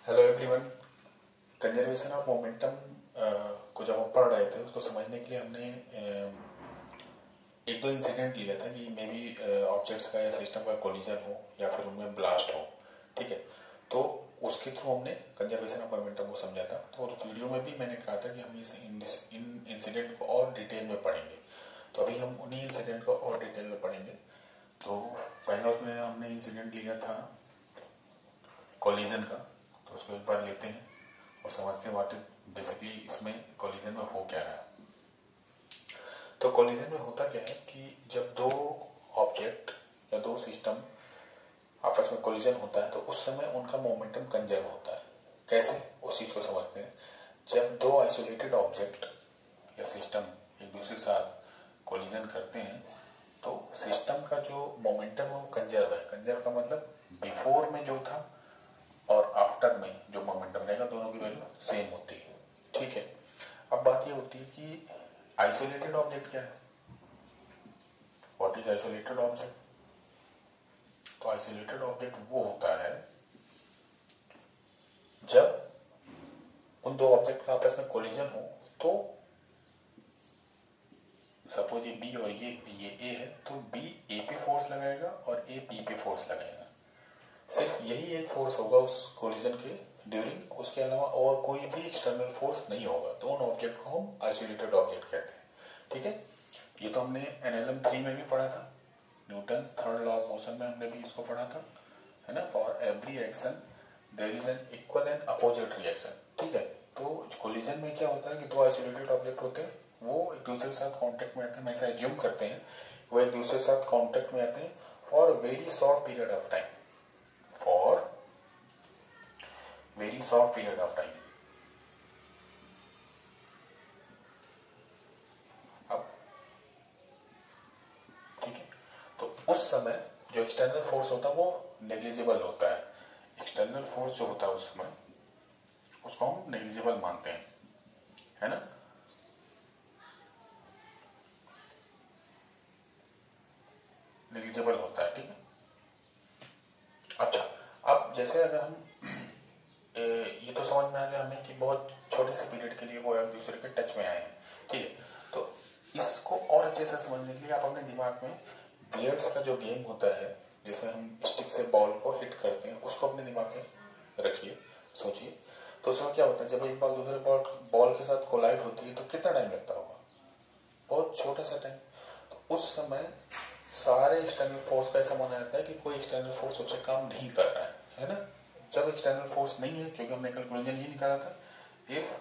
Hello everyone. Conservation of momentum को जब हम पढ़ रहे थे उसको समझने के लिए हमने एक दो इंसिडेंट लिया था कि मे बी ऑब्जेक्ट्स का या सिस्टम का कोलिजन हो या फिर उनमें ब्लास्ट हो। ठीक है, तो उसके थ्रू हमने कंजर्वेशन ऑफ मोमेंटम को समझा था। तो उस वीडियो में भी मैंने कहा था कि हम इन इंसिडेंट को और डिटेल में पढ़ेंगे। तो अभी हम उन्हीं इंसिडेंट को और डिटेल में पढ़ेंगे। तो पहला उसमें हमने इंसिडेंट लिया था कोलिजन का, तो उसको एक बार लेते हैं और समझते हैं व्हाट बेसिकली इसमें कोलिजन में हो क्या रहा है। तो कोलिजन में होता क्या है कि जब दो ऑब्जेक्ट या दो सिस्टम आपस में कोलिजन होता है तो उस समय उनका मोमेंटम कंजर्व होता है। कैसे, उस चीज को समझते हैं। जब दो आइसोलेटेड ऑब्जेक्ट या सिस्टम एक दूसरे के साथ कोलिजन करते हैं तो सिस्टम का जो मोमेंटम है वो कंजर्व है। कंजर्व का मतलब बिफोर में जो था और आफ्टर में जो मोमेंटम रहेगा दोनों की वैल्यू सेम होती है। ठीक है, अब बात ये होती है कि आइसोलेटेड ऑब्जेक्ट क्या है, व्हाट इज आइसोलेटेड ऑब्जेक्ट। तो आइसोलेटेड ऑब्जेक्ट वो होता है जब उन दो ऑब्जेक्ट का आपस में कोलिजन हो तो सपोज ये बी और ये ए है तो बी ए पे फोर्स लगाएगा और ए बी पे फोर्स लगाएगा। सिर्फ यही एक फोर्स होगा उस कोलिजन के ड्यूरिंग, उसके अलावा और कोई भी एक्सटर्नल फोर्स नहीं होगा। तो उन ऑब्जेक्ट को हम आइसोलेटेड ऑब्जेक्ट कहते हैं। ठीक है, ये तो हमने एनएलएम 3 में भी पढ़ा था, Newton third law of motion में हमने भी इसको पढ़ा था, है ना। For every action there is an equal and opposite reaction. ठीक है, तो कोलिजन में क्या होता है कि दो आइसोलेटेड ऑब्जेक्ट होते हैं, वो एक दूसरे के साथ कांटेक्ट में आते हैं, ऐसा एज्यूम करते हैं वो एक दूसरे के साथ कांटेक्ट में आते हैं for very short period of time, for very short period of time. अब ठीक है, तो उस समय जो एक्सटर्नल फोर्स होता है वो नेग्लिजिबल होता है। एक्सटर्नल फोर्स जो होता है उस समय उसको हम नेग्लिजिबल मानते हैं, है ना। नेग्लिजिबल होता है। ठीक है, अच्छा, अब जैसे अगर हम ये तो समझ में आ गया हमें कि बहुत छोटे से पीरियड के लिए वो एक दूसरे के टच में आए हैं। ठीक है, तो इसको और अच्छे से समझने के लिए आप अपने दिमाग में बिलियर्ड्स का जो गेम होता है जिसमें हम स्टिक से बॉल को हिट करते हैं उसको अपने दिमाग में रखिए, सोचिए। तो उसमें क्या होता है, जब एक बॉल दूसरे बॉल के साथ कोलाइड होती है तो कितना टाइम लगता होगा, बहुत छोटा सा टाइम। तो उस समय सारे एक्सटर्नल फोर्स का ऐसा माना जाता है कि कोई एक्सटर्नल फोर्स उससे काम नहीं कर रहा है ना। जब एक्सटर्नल फोर्स नहीं है, क्योंकि हमने कंक्लूजन ये निकाला था, if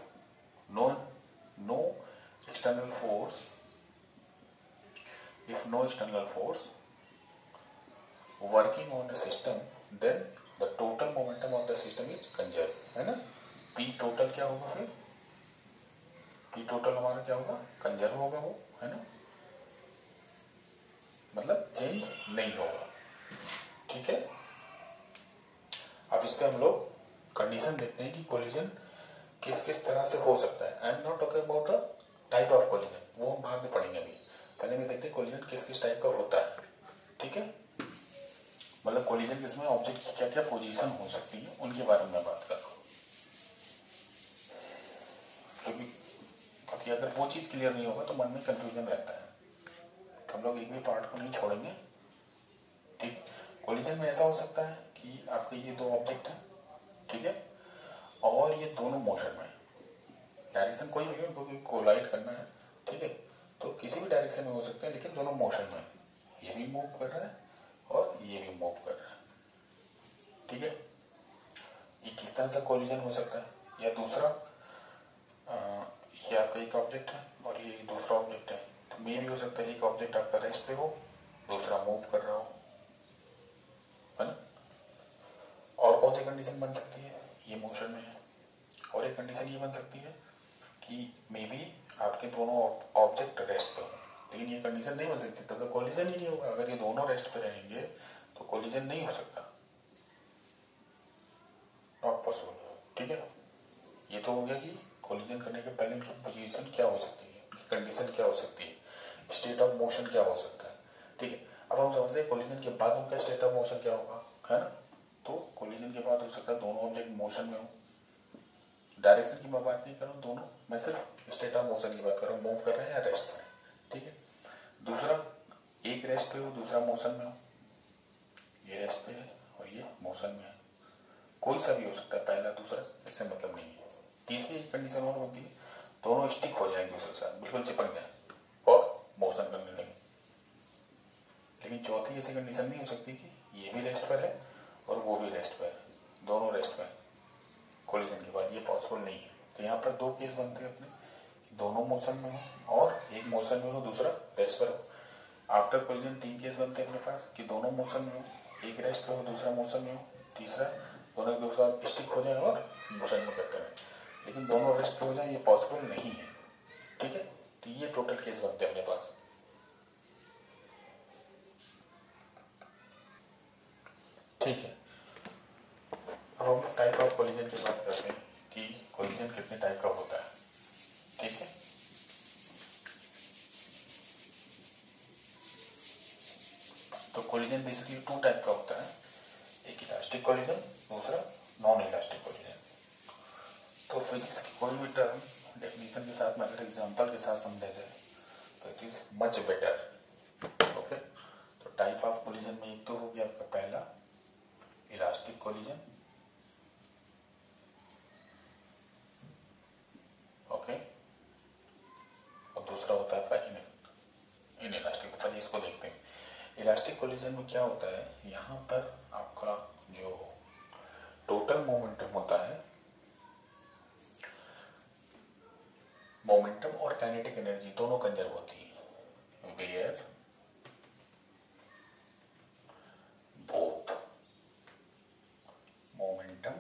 no no external force, if no external force working on the system then the total momentum of the system is conserve, है ना। पी टोटल क्या होगा फिर, पी टोटल हमारा क्या होगा, कंजर्व होगा वो, है ना, मतलब चेंज नहीं होगा। ठीक है, अब इस पे हम लोग कंडीशन देखते हैं कि कोलिजन किस किस तरह से हो सकता है। I am not talking about the type of collision, वो हम बाद में पढ़ेंगे। अभी पहले में देखते हैं कोलिजन किस किस टाइप का होता है। ठीक है, मतलब कोलिजन किसमें ऑब्जेक्ट की क्या क्या पोजीशन हो सकती है उनके बारे में बात कर रहा हूँ। क्योंकि अगर वो चीज क्लियर नहीं होगा तो मन में कंफ्यूजन रहता है, तो हम लोग एक भी पार्ट को नहीं छोड़ेंगे। ठीक, कोलिजन में ऐसा हो सकता है कि आपके ये दो ऑब्जेक्ट है, ठीक है, और ये दोनों मोशन में, डायरेक्शन कोई भी हो क्योंकि कोलाइड करना है। ठीक है, तो किसी भी डायरेक्शन में हो सकते हैं लेकिन दोनों मोशन में, ये भी मूव कर रहा है और ये भी मूव कर रहा है। ठीक है, ये किस तरह से कोलिजन हो सकता है। या दूसरा, ये आपका एक ऑब्जेक्ट है और ये दूसरा ऑब्जेक्ट है, तो मे भी हो सकता है एक ऑब्जेक्ट आपका रेस्ट पे हो, दूसरा मूव कर रहा हो, है ना। और कौन सी कंडीशन बन सकती है, ये मोशन में है। और एक कंडीशन ये बन सकती है कि मे बी आपके दोनों ऑब्जेक्ट रेस्ट पे हो, लेकिन ये कंडीशन नहीं बन सकती, तब तो कोलिजन ही नहीं होगा। अगर ये दोनों रेस्ट पे रहेंगे तो कोलिजन नहीं हो सकता, नॉट पॉसिबल। ठीक है, ये तो हो गया कि कोलिजन करने के पहले इनकी पोजीशन क्या हो सकती है, कंडीशन क्या हो सकती है, स्टेट ऑफ मोशन क्या हो सकता है। ठीक है, अब हम समझते हैं कोलिजन के बाद उनका स्टेट ऑफ मोशन क्या होगा, है ना। तो कोलिजन के बाद हो सकता है दोनों ऑब्जेक्ट मोशन में हो। डायरेक्शन की मैं बात नहीं कर रहा हूँ, दोनों, मैं सिर्फ स्टेट ऑफ मोशन की बात कर रहा हूँ, मूव कर रहे हैं या रेस्ट में, ठीक है। दूसरा, एक रेस्ट पे हो दूसरा मोशन में हो, ये रेस्ट पे है और ये मोशन में है, कोई सा भी हो सकता है, पहला दूसरा, इससे मतलब नहीं है। तीसरी एक कंडीशन और होती है, दोनों स्टिक हो जाए दूसरे के साथ, बिल्कुल चिपक जाए और मोशन करने लगे। लेकिन चौथी ऐसी कंडीशन नहीं हो सकती कि ये भी रेस्ट पर है और वो भी रेस्ट पर है, दोनों रेस्ट पर है कोलिजन के बाद, ये पॉसिबल नहीं है। तो यहाँ पर दो केस बनते हैं अपने, दोनों मोशन में हो और एक मोशन में हो दूसरा रेस्ट पर हो। आफ्टर कोलिजन तीन केस बनते हैं अपने पास कि दोनों मोशन में हो, एक रेस्ट पे हो दूसरा मोशन में हो, तीसरा दोनों एक दूसरा स्टिक हो जाए और मोशन में करते रहे। लेकिन दोनों रेस्ट पे हो जाए ये पॉसिबल नहीं है, ठीक है। तो ये टोटल केस बनते हैं अपने पास, ठीक है। अब हम टाइप ऑफ कोलिजन की बात करते हैं कि कोलिजन कितने टाइप का होता है, ठीक है। तो कोलिजन बेसिकली टू टाइप का होता है, एक इलास्टिक कोलिजन, दूसरा नॉन इलास्टिक कोलिजन। तो फिजिक्स की कोई भी टर्म डेफिनेशन के साथ में अगर एग्जांपल के साथ समझा जाए तो it is much better, okay. तो टाइप ऑफ कोलिजन में एक तो हो गया आपका पहला इलास्टिक कोलिजन, ओके, और दूसरा होता है आपका इन इलास्टिक। पहले इसको देखते हैं। इलास्टिक कोलिजन में क्या होता है, यहाँ पर आपका जो टोटल मोमेंटम होता है, मोमेंटम और काइनेटिक एनर्जी दोनों कंजर्व होती है, where both momentum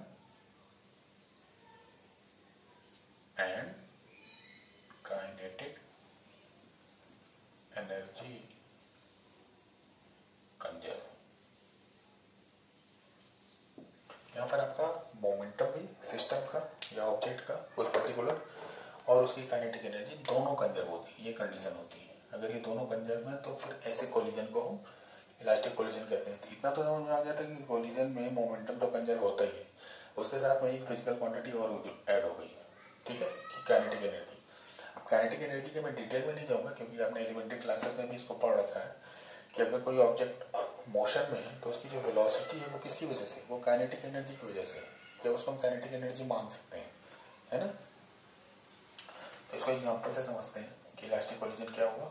and kinetic energy conserve. यहाँ पर आपका मोमेंटम भी सिस्टम का या ऑब्जेक्ट का उस पर्टिकुलर और उसकी काइनेटिक एनर्जी दोनों कंजर्व होती है, ये कंडीशन होती है। अगर ये दोनों कंजर्व है तो फिर ऐसे कोलिजन को हम इलास्टिक कोलिजन कहते हैं। तो इतना तो समझ में आ गया था कि कोलिजन में मोमेंटम तो कंजर्व होता ही है, उसके साथ में एक फिजिकल क्वांटिटी और ऐड हो गई, ठीक है, कि काइनेटिक एनर्जी। अब काइनेटिक एनर्जी के मैं डिटेल में नहीं जाऊंगा क्योंकि आपने एलिमेंट्री क्लासेस में भी इसको पढ़ रखा है कि अगर कोई ऑब्जेक्ट मोशन में है तो उसकी जो वेलोसिटी है वो किसकी वजह से, वो काइनेटिक एनर्जी की वजह से, या उसको हम काइनेटिक एनर्जी मान सकते हैं, है ना। तो इसको एग्जांपल से समझते हैं कि इलास्टिक कोलिजन क्या हुआ।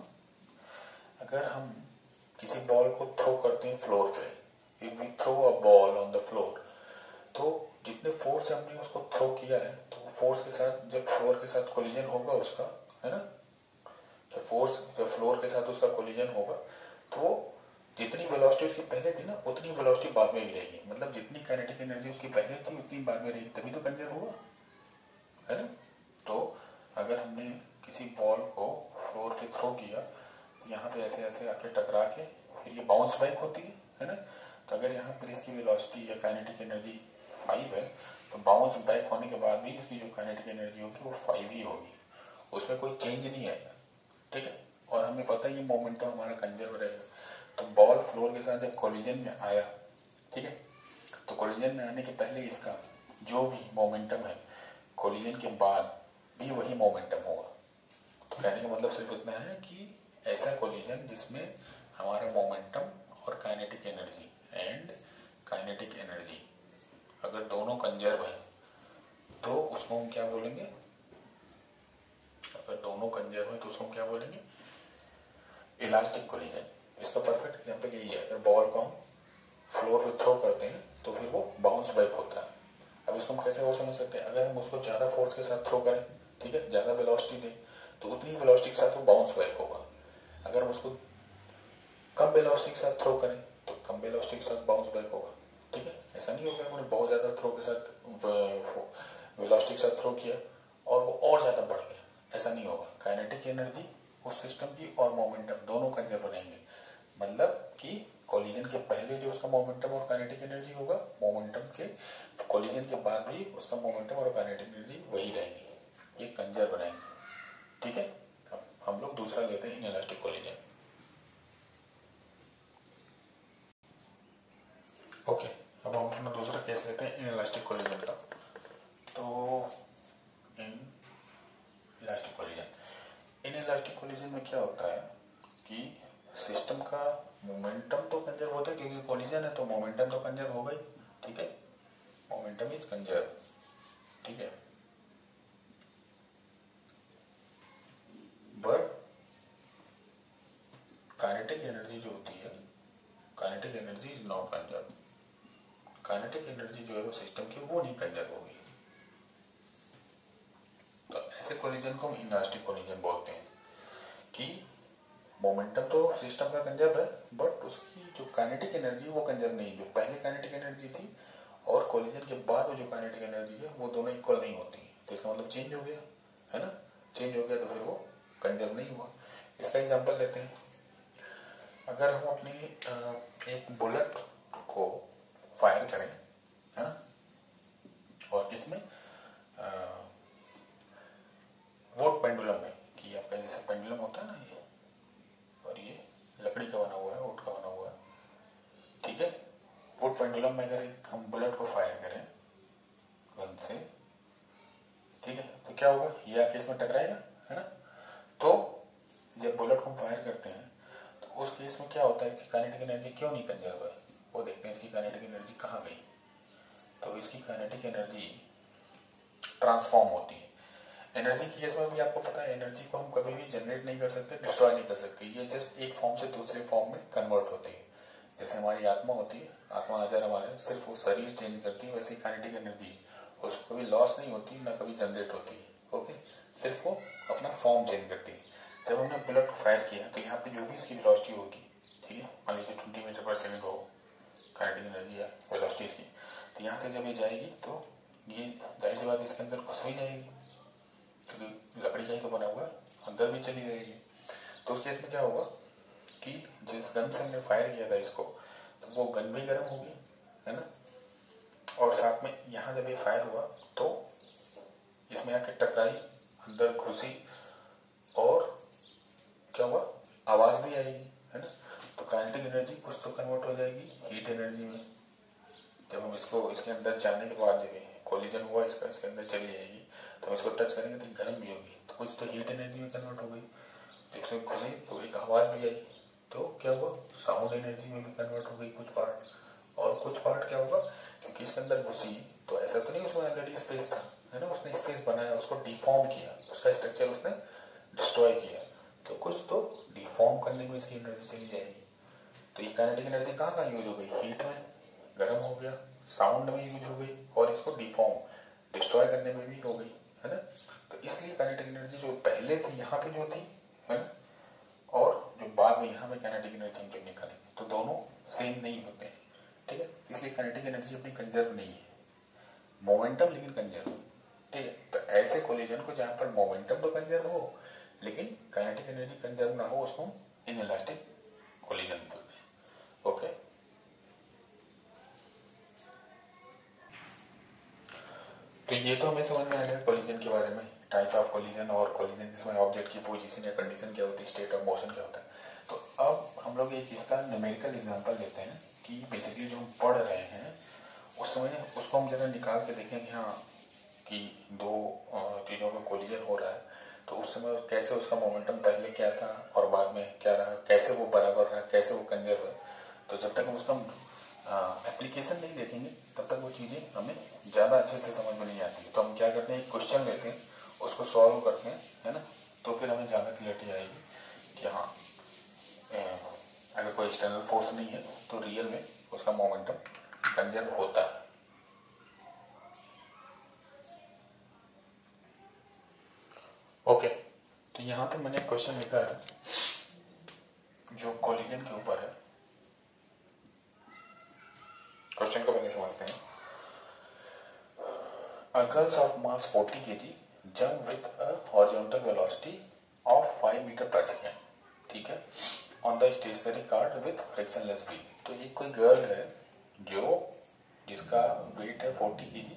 अगर हम किसी बॉल को थ्रो करते हैं फ्लोर पे, if we throw a ball on the floor, तो जितने फोर्स से हमने उसको थ्रो किया है तो वो फोर्स के साथ जब फ्लोर के साथ कोलिजन होगा उसका, है ना, जब फ्लोर के साथ उसका कोलिजन होगा तो जितनी वेलोसिटी उसकी पहले थी ना उतनी वेलोसिटी बाद में भी रहेगी, मतलब जितनी काइनेटिक एनर्जी उसकी पहले थी उतनी बाद में रहेगी, तभी तो कंजर्व हुआ, है ना। तो अगर हमने किसी बॉल को फ्लोर पे थ्रो किया, यहाँ पे ऐसे ऐसे आके टकरा के फिर ये बाउंस बैक होती है ना। तो अगर यहाँ पर इसकी वेलोसिटी या काइनेटिक एनर्जी 5 है तो बाउंस बैक होने के बाद भी इसकी जो काइनेटिक एनर्जी होगी वो 5 ही होगी, उसमें कोई चेंज नहीं आएगा, ठीक है। और हमें पता है ये मोमेंटम हमारा कंजर्व रहेगा। तो बॉल फ्लोर के साथ जब कोलिजन में आया, ठीक है, तो कोलिजन में आने के पहले इसका जो भी मोमेंटम है कोलिजन के बाद भी वही मोमेंटम होगा। तो कहने का मतलब सिर्फ इतना है कि ऐसा कोलिजन जिसमें हमारा मोमेंटम और काइनेटिक एनर्जी अगर दोनों कंजर्व है तो उसको हम क्या बोलेंगे, अगर दोनों कंजर्व है तो उसको हम क्या बोलेंगे, इलास्टिक कोलिजन। इसका परफेक्ट एग्जांपल यही है, अगर बॉल को हम फ्लोर पे थ्रो करते हैं तो फिर वो बाउंस बैक होता है। अब इसको हम कैसे और समझ सकते हैं, अगर हम उसको ज्यादा फोर्स के साथ थ्रो करें, ठीक है, ज्यादा वेलोसिटी दें तो उतनी वेलोसिटी के साथ वो बाउंस बैक होगा। अगर हम उसको कम वेलोसिटी के साथ थ्रो करें तो कम वेलोसिटी के साथ बाउंस बैक होगा, ठीक है। ऐसा नहीं होगा हमने बहुत ज्यादा थ्रो के साथ वेलोसिटी के साथ थ्रो किया और वो और ज्यादा बढ़ गया, ऐसा नहीं होगा। काइनेटिक एनर्जी उस सिस्टम की और मोमेंटम दोनों कंजर्व रहेंगे, मतलब कि कोलिजन के पहले जो उसका मोमेंटम और काइनेटिक एनर्जी होगा, मोमेंटम के कोलिजन के बाद भी उसका मोमेंटम और काइनेटिक एनर्जी वही रहेंगी, ये कंजर्व रहेंगे, ठीक है। अब हम लोग दूसरा लेते हैं इनइलास्टिक कोलिजन, ओके। अब हम अपना दूसरा केस लेते हैं इनइलास्टिक कोलिजन का। तो इलास्टिक कोलिजन में क्या होता है कि सिस्टम का मोमेंटम तो कंजर्व होता है, क्योंकि कोलिजन है तो मोमेंटम तो कंजर्व होगा ही, ठीक है, मोमेंटम इज कंजर्व, ठीक है, बट काइनेटिक एनर्जी जो होती है, kinetic energy is not conserve. Kinetic energy जो है वो सिस्टम की वो नहीं कंजर्व होगी। तो ऐसे कोलिजन को हम इनइलास्टिक कोलिजन बोलते हैं कि मोमेंटम तो सिस्टम का कंजर्व है, बट उसकी जो काइनेटिक एनर्जी वो कंजर्व नहीं, जो पहले काइनेटिक एनर्जी थी और कोलिजन के बाद जो काइनेटिक एनर्जी है वो दोनों इक्वल नहीं होती। तो इसका मतलब चेंज हो गया, है ना, चेंज हो गया तो फिर वो कंजर्व नहीं हुआ। इसका एग्जांपल लेते हैं। अगर हम अपनी एक बुलेट को फायर करें, है ना, और किसमें, वुड पेंडुलम में, कि आपका जैसे पेंडुलम होता है ना ये, और ये लकड़ी का बना हुआ है, वुड का बना हुआ है, ठीक है, वुड पेंडुलम में अगर एक हम बुलेट को फायर करें गन से, ठीक है, तो क्या होगा, ये आके इसमें टकराएगा, है ना। तो जब बुलेट को फायर करते हैं तो उस केस में क्या होता है कि काइनेटिक एनर्जी क्यों नहीं कंजर्व है, वो देखते हैं इसकी काइनेटिक एनर्जी कहाँ गई। तो इसकी काइनेटिक एनर्जी ट्रांसफॉर्म होती है। एनर्जी के केस में भी आपको पता है, एनर्जी को हम कभी भी जनरेट नहीं कर सकते, डिस्ट्रॉय नहीं कर सकते, ये जस्ट एक फॉर्म से दूसरे फॉर्म में कन्वर्ट होती है। जैसे हमारी आत्मा होती है, आत्मा अजर हमारे सिर्फ वो शरीर चेंज करती है, वैसे काइनेटिक एनर्जी उसको कभी लॉस नहीं होती, ना कभी जनरेट होती है, ओके, सिर्फ वो अपना फॉर्म चेंज करती है। जब हमने बुलेट को फायर किया तो यहाँ पे जो भी इसकी वेलोसिटी होगी, ठीक है, मान लीजिए 20 मीटर पर सेकेंड हो काइनेटिक एनर्जी या वेलोसिटी इसकी, तो यहाँ से जब ये जाएगी तो ये जाहिर सी बात इसके अंदर घुस भी जाएगी, क्योंकि लकड़ी का ही तो बना हुआ है, अंदर भी चली जाएगी। तो उस केस में क्या होगा कि जिस गन से हमने फायर किया था इसको, तो वो गन भी गर्म होगी, है ना, और साथ में यहाँ जब ये फायर हुआ तो इसमें आके टकराई, अंदर घुसी, और क्या हुआ, आवाज भी आएगी, है ना। तो काइनेटिक एनर्जी कुछ तो कन्वर्ट हो जाएगी हीट एनर्जी में। जब हम इसको इसके अंदर जाने के बाद जब कोलिजन हुआ इसका, इसके अंदर चली जाएगी, तो हम इसको टच करेंगे तो गर्म भी होगी, तो कुछ तो हीट एनर्जी में कन्वर्ट हो गई। इसमें घुसी तो एक आवाज भी आई, तो क्या हुआ, साउंड एनर्जी में भी कन्वर्ट हो गई कुछ पार्ट। और कुछ पार्ट क्या होगा, क्योंकि इसके अंदर घुसी तो ऐसा तो नहीं उसमें ऑलरेडी स्पेस था, है ना, उसने स्पेस बनाया, उसको डिफॉर्म किया, उसका स्ट्रक्चर उसने डिस्ट्रॉय किया, तो कुछ तो डिफॉर्म करने में इसकी एनर्जी चली जाएगी। तो ये काइनेटिक एनर्जी कहाँ कहाँ यूज हो गई, हीट में, गर्म हो गया, साउंड में यूज हो गई, और इसको डिफॉर्म डिस्ट्रॉय करने में भी हो गई, है ना। तो इसलिए काइनेटिक एनर्जी जो पहले थी यहाँ पे जो थी, है ना, और जो बाद में यहाँ पे काइनेटिक एनर्जी हम जब निकालेंगे तो दोनों सेम नहीं होते हैं, ठीक है। इसलिए काइनेटिक एनर्जी अपनी कंजर्व नहीं है, मोमेंटम लेकिन कंजर्व, ठीक है। तो ऐसे कोलिजन को जहां पर मोमेंटम तो कंजर्व हो लेकिन काइनेटिक एनर्जी कंजर्व ना हो, उसको इनइलास्टिक कोलिजन बोलते हैं, ओके। तो ये तो हमें समझ में आ गया कोलिजन के बारे में, टाइप ऑफ कोलिजन, और कोलिजन जिसमें ऑब्जेक्ट की पोजीशन या कंडीशन क्या होती है, स्टेट ऑफ मोशन क्या होता है। तो अब हम लोग एक इसका न्यूमेरिकल एग्जांपल लेते हैं कि बेसिकली जो हम पढ़ रहे हैं उस समय उसको हम जरा निकाल के देखें कि हाँ कि दो चीजों में कोलिजन हो रहा है, तो उस समय कैसे उसका मोमेंटम पहले क्या था और बाद में क्या रहा, कैसे वो बराबर रहा, कैसे वो कंजर्व है। तो जब तक हम उसका एप्लीकेशन नहीं देखेंगे तब तक वो चीजें हमें ज्यादा अच्छे से समझ में नहीं आती। तो हम क्या करते हैं, एक क्वेश्चन लेते हैं, उसको सॉल्व करते हैं, है ना, तो फिर हमें ज्यादा क्लियरिटी आएगी कि हाँ अगर कोई एक्सटर्नल फोर्स नहीं है तो रियल में उसका मोमेंटम कंजर्व होता है। ओके, तो यहाँ पे मैंने क्वेश्चन लिखा है जो कोलिजन के ऊपर है। क्वेश्चन को पहले समझते हैं। A girl of mass 40 kg jump with a horizontal velocity of 5 meter per second, ठीक है, on the stationary cart with frictionless wheel। तो ये कोई गर्ल है जो जिसका वेट है 40 kg,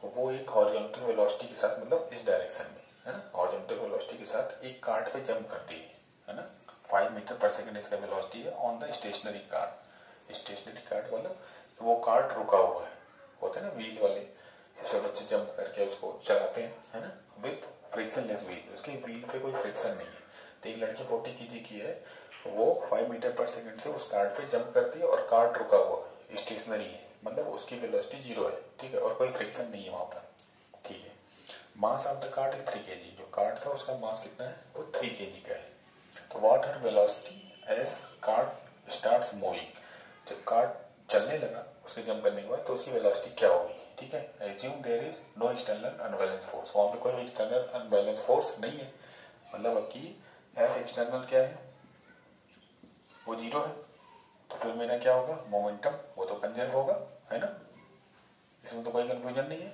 वो एक हॉरिजॉन्टल वेलोसिटी के साथ, मतलब इस डायरेक्शन में, है ना, हॉरिजॉन्टल वेलोसिटी के साथ एक कार्ट पे जंप करती है ना, 5 मीटर पर सेकेंड इसका वेलोसिटी है on the stationary cart. Stationary cart मतलब कि वो कार्ट रुका हुआ है, होते हैं ना व्हील वाले जिसपे बच्चे जंप करके उसको चलाते हैं, है ना, विथ फ्रिक्शनलेस व्हील, उसके व्हील पे कोई फ्रिक्शन नहीं है। तो एक लड़की 40 kg की है, वो 5 मीटर पर सेकंड से उस कार्ट पे जंप करती है और कार्ट रुका हुआ है, स्टेशनरी है, मतलब उसकी वेलोसिटी 0 है, ठीक है, और कोई फ्रिक्शन नहीं है वहां पर, ठीक है। Mass of the cart is 3 kg, जो कार्ट था उसका मास कितना है, वो 3 kg का है। तो what her velocity as cart starts moving, जब कार्ट चलने लगा उसके जंप करने के बाद तो उसकी वेलोसिटी क्या होगी, ठीक है। Assume there is no external unbalance force, वहां पे कोई एक्सटर्नल अनबैलेंस फोर्स नहीं है, मतलब अब की एफ एक्सटर्नल क्या है, वो 0 है। तो फिर मेरा क्या होगा, मोमेंटम वो तो कंजर्व होगा, है ना, इसमें तो कोई कंफ्यूजन नहीं है,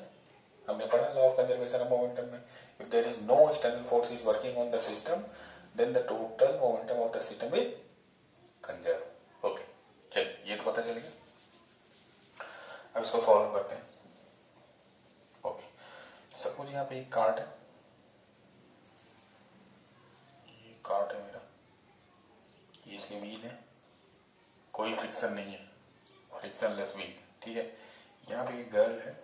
हमने पढ़ा law of conservation of momentum में, if there is no external force is working on the system then the total momentum of the system is conserve. Okay, चलिए ये तो पता चल गया। अब इसको सॉल्व करते हैं। ओके, सपोज यहाँ पे एक कार्ड है, ये कार्ड है मेरा, ये इसके व्हील है, कोई फ्रिक्शन नहीं है, फ्रिक्शनलेस व्हील, ठीक है। यहाँ पे एक गर्ल है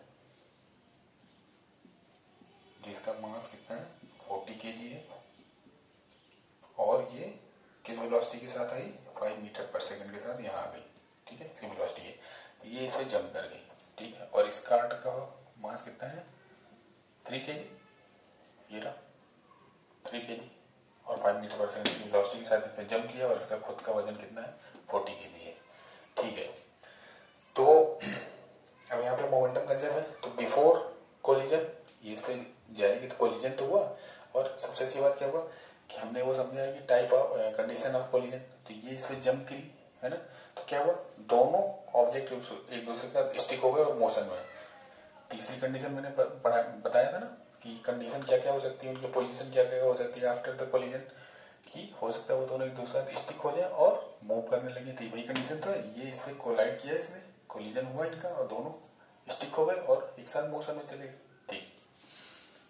जिसका मास कितना है, 40 kg है, और ये किस वेलोसिटी के साथ आई, 5 मीटर पर सेकंड के साथ यहाँ आ गई, ठीक है, इसकी वेलोसिटी है, ये इस पे जंप कर गई, ठीक है, और इस कार्ट का मास कितना है, 3 kg, ये रहा 3 kg, और 5 मीटर पर सेकंड की वेलोसिटी के साथ इसने जंप किया, और इसका खुद का वजन कितना है, 40 kg है, ठीक है। तो अब यहाँ पे मोमेंटम कंजर्व है, तो बिफोर कोलिजन ये इस पे जाएगी तो कोलिजन तो हुआ, और सबसे अच्छी बात क्या हुआ कि हमने वो समझा है कि type of condition of collision, तो ये इस पे जंप की, है ना, तो क्या हुआ, दोनों ऑब्जेक्ट एक दूसरे के साथ स्टिक हो गए और मोशन में। तीसरी कंडीशन मैंने बताया था ना कि कंडीशन क्या क्या हो सकती है, उनकी पोजीशन क्या क्या हो सकती है आफ्टर द कोलिजन, कि हो सकता है वो दोनों एक दूसरे साथ स्टिक हो जाए और मूव करने लगे, तो वही कंडीशन तो है, ये इसमें कोलाइड किया, इसने कोलिजन हुआ इनका और दोनों स्टिक हो गए और एक साथ मोशन में चले गए, ठीक,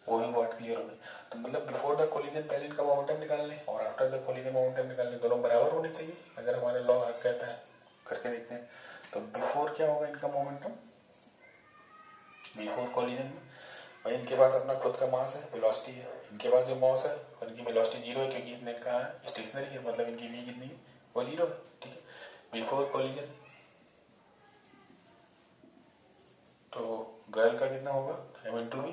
वो भी बात क्लियर हो गई। तो मतलब बिफोर द कोलिजन पहले इनका मोमेंटम निकाल लें और आफ्टर द कोलिजन मोमेंटम निकाल लें, दोनों बराबर होने चाहिए अगर हमारे लॉ कहता है, करके देखते हैं। तो बिफोर क्या होगा इनका मोमेंटम, बिफोर कोलिजन में भाई इनके पास अपना खुद का मास है, वेलोसिटी है, इनके पास जो मास है और इनकी वेलोसिटी 0 है, क्योंकि इसने कहा स्टेशनरी है, मतलब इनकी वी कितनी है, वो 0 है, ठीक है। बिफोर कोलिजन तो गर्ल का कितना होगा, m/v,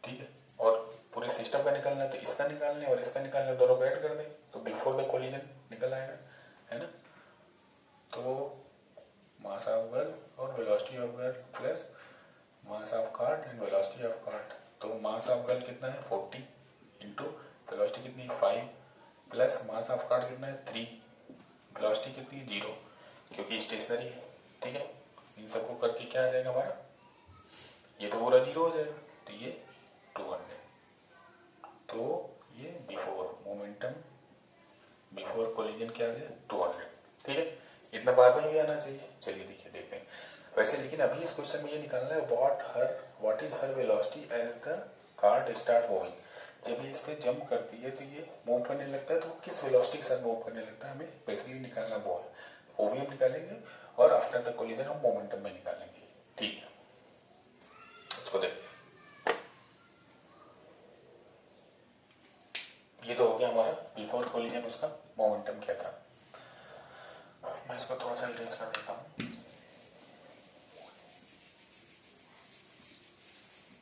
ठीक है, और पूरे सिस्टम का निकालना है तो इसका निकालने और इसका निकालने, दोनों को ऐड कर दें तो बिफोर द कोलिजन निकल आएगा, है ना। तो मास ऑफ गर्ल और velocity of girl plus mass of cart and velocity of cart, तो मास ऑफ गर्ल कितना है 40 इंटू वेलोसिटी कितनी है 5 प्लस मास ऑफ कार्ट कितना है 3, वेलोसिटी कितनी है 0, क्योंकि स्टेशनरी है, ठीक है। इन सबको करके क्या आ जाएगा हमारा, ये तो पूरा 0 हो जाएगा, तो ये 200, तो ये बिफोर मोमेंटम बिफोर कोलिजन क्या आ गया 200, ठीक है। इतना बार बार भी आना चाहिए। चलिए देखिए देखते हैं वैसे, लेकिन अभी इस क्वेश्चन में ये निकालना है what is her velocity as the cart start moving, जब ये इस पे जंप करती है तो ये मूव करने लगता है, तो किस वेलोसिटी के साथ मूव करने लगता है, हमें बेसिकली निकालना वो भी हम निकालेंगे, और आफ्टर द कोलिजन हम मोमेंटम में निकालेंगे, ठीक है। इसको देखते हैं, ये तो हो गया हमारा बिफोर कोलिजन, उसका मोमेंटम क्या था। मैं इसको थोड़ा सा इरेज कर देता हूँ।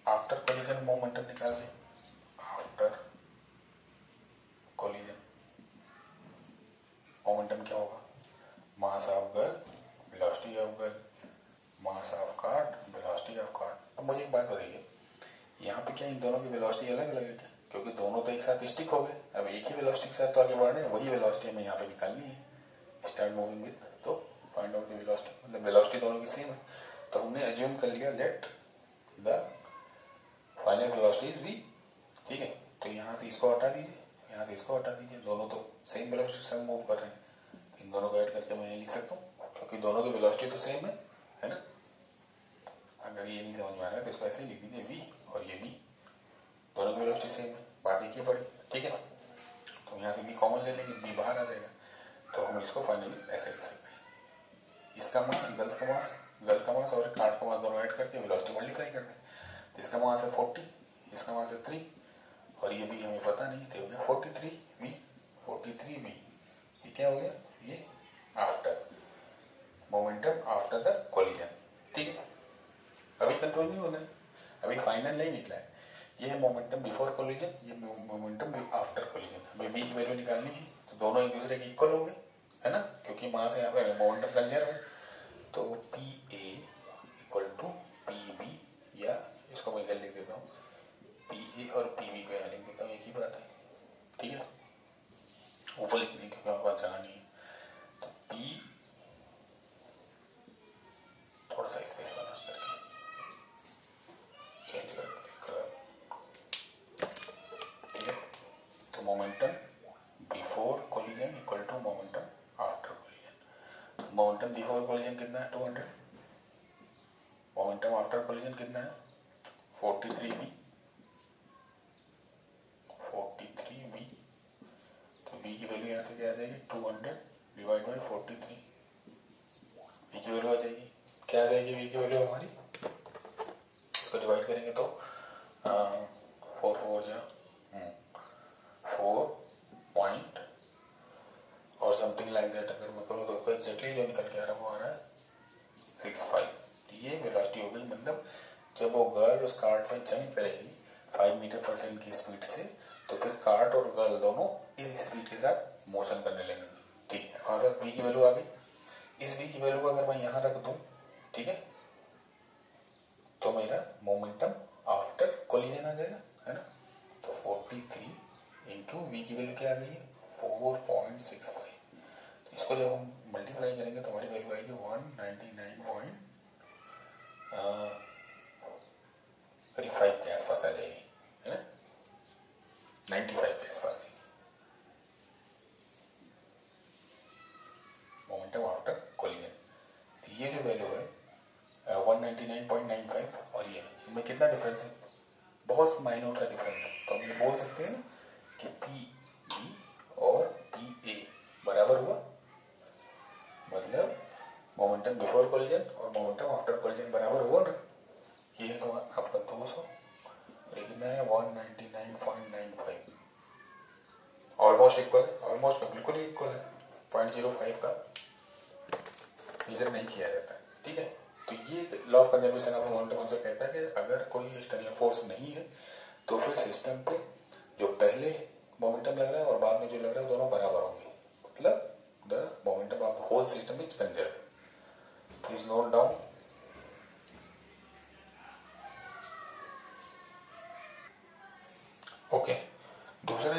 आफ्टर कोलिजन मोमेंटम निकाल लें, आफ्टर कोलिजन मोमेंटम क्या होगा, mass of girl velocity of girl mass of cart velocity of cart. अब मुझे एक बात बताइए, यहाँ पे क्या इन दोनों की वेलोसिटी अलग अलग है, क्योंकि दोनों तो एक साथ स्टिक हो गए, अब एक ही वेलोसिटी के साथ तो आगे बढ़ रहे हैं, वही वेलोसिटी हमें यहाँ पे निकालनी है, स्टार्ट मूविंग विद, तो फाइंड आउट द वेलोसिटी, मतलब वेलोसिटी दोनों की सेम है, तो हमने एज्यूम कर लिया let the final velocity is v, ठीक है। तो यहाँ से इसको हटा दीजिए, यहाँ से इसको हटा दीजिए, दोनों तो सेम वेलोसिटी से मूव कर रहे हैं, इन दोनों को ऐड करके मैं लिख सकता हूँ, क्योंकि दोनों की वेलोसिटी तो सेम है ना। अगर ये नहीं समझ में आ रहा है तो इसको ऐसे ही लिख दीजिए v और ये v, दोनों की वेलोसिटी सेम है, बात एक ही पड़ी, ठीक है। तो यहाँ से v कॉमन ले लेंगे, v बाहर आ जाएगा, तो हम इसको फाइनली ऐसे लिख सकते हैं, इसका मास गर्ल का मास और कार्ड का मास दोनों ऐड करके वेलोसिटी मल्टीप्लाई करना है। इसका मास है 40, इसका मास है 3 और ये भी हमें पता नहीं थे, हो गया 43 v। ये क्या हो गया, ये after momentum after the collision. ठीक है, अभी कंट्रोल नहीं होना है, अभी फाइनल नहीं निकला है। ये है मोमेंटम बिफोर कोलिजन, ये मोमेंटम आफ्टर कोलिजन। हमें v की वैल्यू निकालनी है तो दोनों एक दूसरे के इक्वल होंगे, है ना, क्योंकि मास यहाँ पे मोमेंटम कंजर्व है। तो PA इक्वल टू PB, या इसको मैं इधर लिख देता हूँ, PA और PB को यहाँ लिख देता हूँ, एक ही बात है। ठीक है, ऊपर लिखने की बात जगह नहीं है। तो P थोड़ा सा स्पेस बना करके चेंज कर देकर, ठीक है। तो momentum before collision equal to momentum after collision. Momentum before collision कितना है 200, मोमेंटम आफ्टर कोलिजन कितना है 43v। तो v की वैल्यू यहाँ से क्या आ जाएगी 200 डिवाइड बाई 43। v की वैल्यू आ जाएगी, क्या आ जाएगी v की वैल्यू हमारी, इसको डिवाइड करेंगे तो 4 पॉइंट और समथिंग लाइक दैट अगर मैं करूँ तो एग्जैक्टली जो निकल के आ रहा है वो आ रहा है 65। ये वेलोसिटी हो गई, मतलब जब वो गर्ल उस कार्ट में जंप करेगी 5 मीटर पर सेकंड की स्पीड से, तो फिर कार्ट और गर्ल दोनों इस स्पीड के साथ मोशन करने लगेंगे। ठीक है, हमारे पास v की वैल्यू आ गई। इस v की वैल्यू को अगर मैं यहाँ रख दूं, ठीक है, तो मेरा मोमेंटम आफ्टर कोलिजन आ जाएगा, है ना। तो 43 इंटू v की वैल्यू क्या आ गई है 4.65। तो इसको जब हम मल्टीप्लाई करेंगे तो हमारी वैल्यू आएगी 199.5 के आसपास आ जाएगी, है ना, 95 के आसपास आएगी मोमेंटम आफ्टर कोलिजन। ये जो वैल्यू है 199.95 और ये इनमें कितना डिफरेंस है, बहुत माइनर सा डिफरेंस है। तो हम ये बोल सकते हैं कि PB और PA बराबर हुआ, मतलब मोमेंटम बिफोर कोलिजन और मोमेंटम आफ्टर कोलिजन बराबर हुआ ना। ये है तो आपका 200 और ये कितना है 199.95, ऑलमोस्ट इक्वल है, ऑलमोस्ट बिल्कुल ही इक्वल है। 0.05 का मेजर नहीं किया जाता है। ठीक है, तो ये law of conservation of momentum हमसे कहता है कि अगर कोई एक्सटर्नल फोर्स नहीं है तो फिर सिस्टम पे जो पहले मोमेंटम लग रहा है और बाद में जो लग रहा है दोनों बराबर होंगे, मतलब the momentum of the whole system is conserve. Please note down. Okay, दूसरा